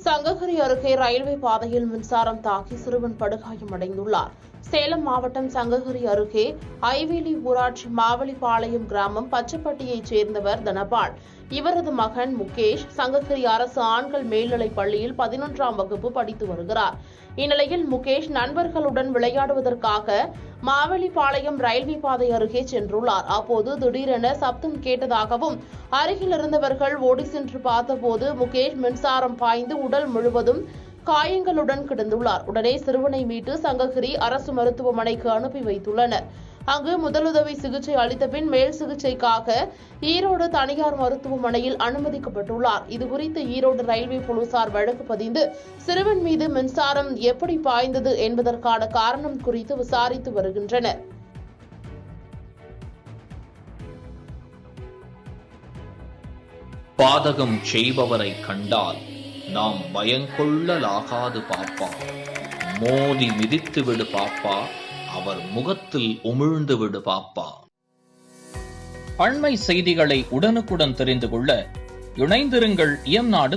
சங்ககிரி அருகே ரயில்வே பாதையில் மின்சாரம் தாக்கி சிறுவன் படுகாயமடைந்துள்ளார். சேலம் மாவட்டம் சங்ககிரி அருகே ஐவேலி ஊராட்சி மாவலிபாளையம் கிராமம் பச்சப்பட்டியைச் சேர்ந்தவர் தனபால். இவரது மகன் முகேஷ் சங்ககிரி அரசு ஆண்கள் மேல்நிலைப் பள்ளியில் 11ஆம் வகுப்பு படித்து வருகிறார். இந்நிலையில் முகேஷ் நண்பர்களுடன் விளையாடுவதற்காக மாவலிபாளையம் ரயில்வே பாதை அருகே சென்றுள்ளார். அப்போது திடீரென சப்தம் கேட்டதாகவும் அருகில் இருந்தவர்கள் ஓடி சென்று பார்த்தபோது முகேஷ் மின்சாரம் பாய்ந்து உடல் முழுவதும் காயங்களுடன் கிடந்துள்ளார். உடனே சிறுவனை மீட்டு சங்ககிரி அரசு மருத்துவமனைக்கு அனுப்பி வைத்துள்ளனர். அங்கு முதலுதவி சிகிச்சை அளித்த பின் மேல் சிகிச்சைக்காக ஈரோடு தனியார் மருத்துவமனையில் அனுமதிக்கப்பட்டுள்ளார். இதுகுறித்து ஈரோடு ரயில்வே போலீசார் வழக்கு பதிந்து சிறுவன் மீது மின்சாரம் எப்படி பாய்ந்தது என்பதற்கான காரணம் குறித்து விசாரித்து வருகின்றனர். பாதகம் செய்பவரை கண்டால் நாம் பயங்கொள்ளலாகாது பாப்பா. மோதி மிதித்து விடு பாப்பா, அவர் முகத்தில் உமிழ்ந்து விடு பாப்பா. அண்மை செய்திகளை உடனுக்குடன் தெரிந்து கொள்ள இணைந்திருங்கள் இயம்நாடு.